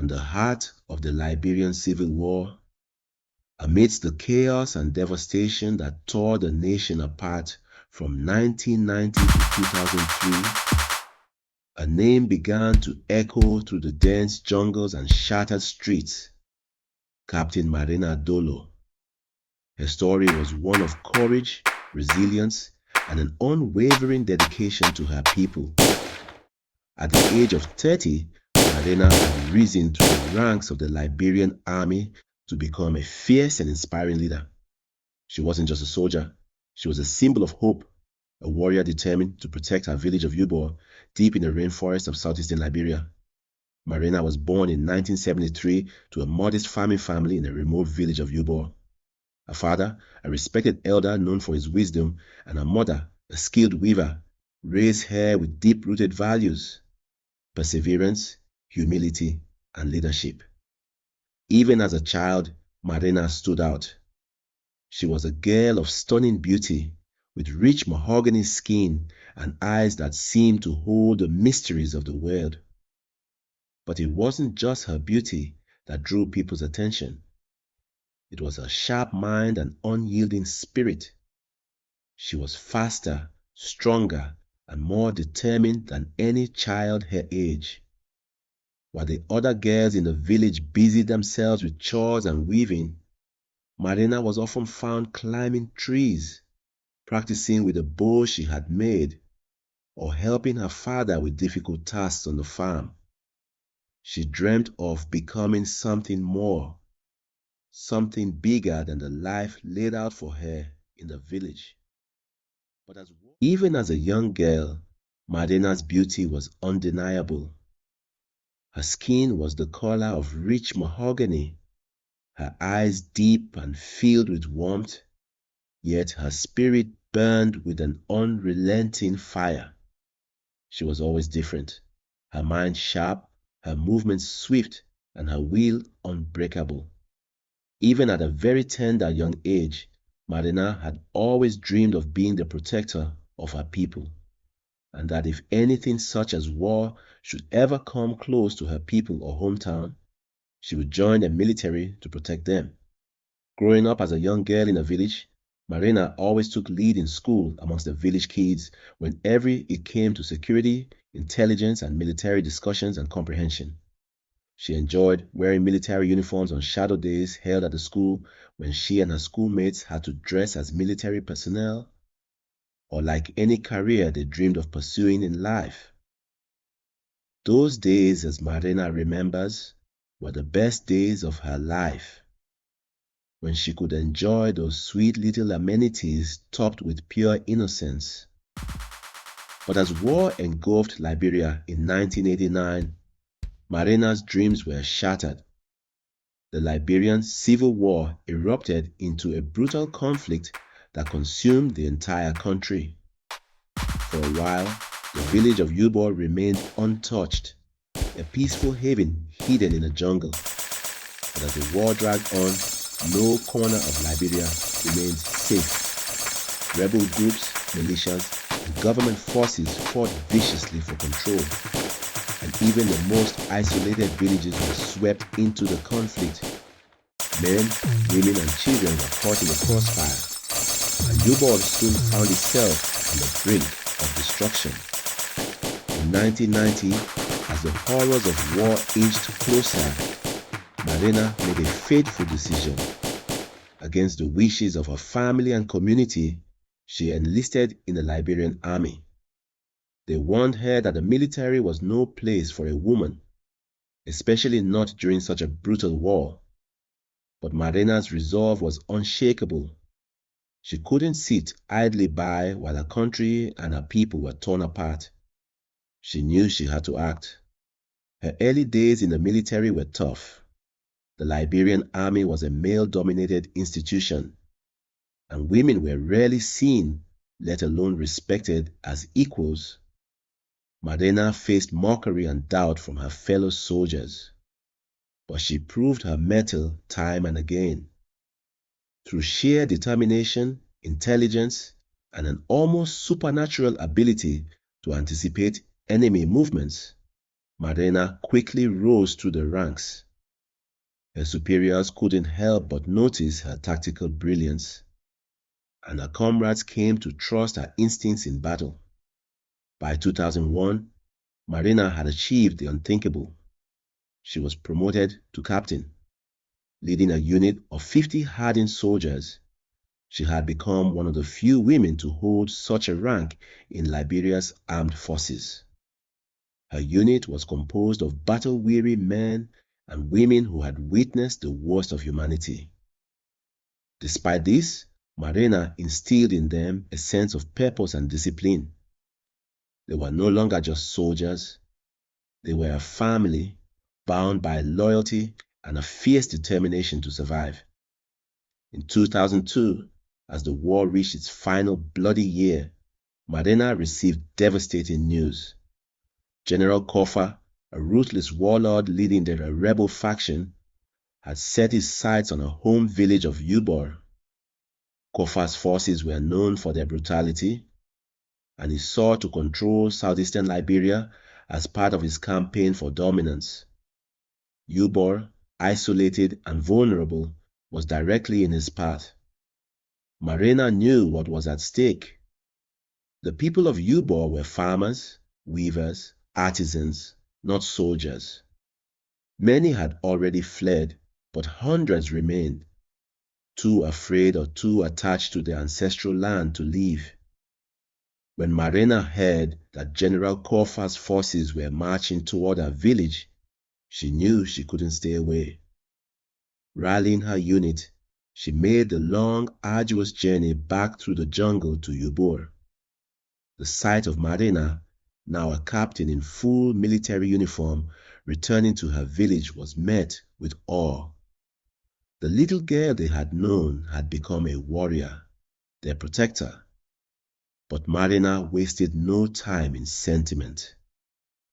on the heart of the Liberian Civil War, amidst the chaos and devastation that tore the nation apart from 1990 to 2003, a name began to echo through the dense jungles and shattered streets: Captain Marena Dolo. Her story was one of courage, resilience, and an unwavering dedication to her people. At the age of 30, Marena had risen through the ranks of the Liberian army to become a fierce and inspiring leader. She wasn't just a soldier, she was a symbol of hope, a warrior determined to protect her village of Youbor, deep in the rainforest of southeastern Liberia. Marena was born in 1973 to a modest farming family in a remote village of Youbor. Her father, a respected elder known for his wisdom, and her mother, a skilled weaver, raised her with deep-rooted values: perseverance, humility, and leadership. Even as a child, Marena stood out. She was a girl of stunning beauty, with rich mahogany skin and eyes that seemed to hold the mysteries of the world. But it wasn't just her beauty that drew people's attention. It was her sharp mind and unyielding spirit. She was faster, stronger, and more determined than any child her age. While the other girls in the village busied themselves with chores and weaving, Marena was often found climbing trees, practicing with the bow she had made, or helping her father with difficult tasks on the farm. She dreamt of becoming something more, something bigger than the life laid out for her in the village. But even as a young girl, Marena's beauty was undeniable. Her skin was the color of rich mahogany, her eyes deep and filled with warmth, yet her spirit burned with an unrelenting fire. She was always different, her mind sharp, her movements swift, and her will unbreakable. Even at a very tender young age, Marena had always dreamed of being the protector of her people, and that if anything such as war should ever come close to her people or hometown, she would join the military to protect them. Growing up as a young girl in a village, Marena always took lead in school amongst the village kids whenever it came to security, intelligence, and military discussions and comprehension. She enjoyed wearing military uniforms on shadow days held at the school when she and her schoolmates had to dress as military personnel, or like any career they dreamed of pursuing in life. Those days, as Marena remembers, were the best days of her life, when she could enjoy those sweet little amenities topped with pure innocence. But as war engulfed Liberia in 1989, Marena's dreams were shattered. The Liberian Civil War erupted into a brutal conflict that consumed the entire country. For a while, the village of Youbor remained untouched, a peaceful haven hidden in the jungle. But as the war dragged on, no corner of Liberia remained safe. Rebel groups, militias, and government forces fought viciously for control, and even the most isolated villages were swept into the conflict. Men, women, and children were caught in the crossfire, and Youbor soon found itself on the brink of destruction. In 1990, as the horrors of war inched closer, Marena made a fateful decision. Against the wishes of her family and community, she enlisted in the Liberian army. They warned her that the military was no place for a woman, especially not during such a brutal war. But Marena's resolve was unshakable. She couldn't sit idly by while her country and her people were torn apart. She knew she had to act. Her early days in the military were tough. The Liberian army was a male-dominated institution, and women were rarely seen, let alone respected, as equals. Marena faced mockery and doubt from her fellow soldiers, but she proved her mettle time and again. Through sheer determination, intelligence, and an almost supernatural ability to anticipate enemy movements, Marena quickly rose through the ranks. Her superiors couldn't help but notice her tactical brilliance, and her comrades came to trust her instincts in battle. By 2001, Marena had achieved the unthinkable. She was promoted to captain, leading a unit of 50 hardened soldiers. She had become one of the few women to hold such a rank in Liberia's armed forces. Her unit was composed of battle-weary men and women who had witnessed the worst of humanity. Despite this, Marena instilled in them a sense of purpose and discipline. They were no longer just soldiers. They were a family bound by loyalty and a fierce determination to survive. In 2002, as the war reached its final bloody year, Marena received devastating news. General Kofa, a ruthless warlord leading the rebel faction, had set his sights on her home village of Youbor. Kofa's forces were known for their brutality, and he sought to control southeastern Liberia as part of his campaign for dominance. Youbor, isolated and vulnerable, was directly in his path. Marena knew what was at stake. The people of Youbor were farmers, weavers, artisans, not soldiers. Many had already fled, but hundreds remained, too afraid or too attached to their ancestral land to leave. When Marena heard that General Kofa's forces were marching toward her village, she knew she couldn't stay away. Rallying her unit, she made the long, arduous journey back through the jungle to Youbor. The sight of Marena, now a captain in full military uniform, returning to her village was met with awe. The little girl they had known had become a warrior, their protector. But Marena wasted no time in sentiment.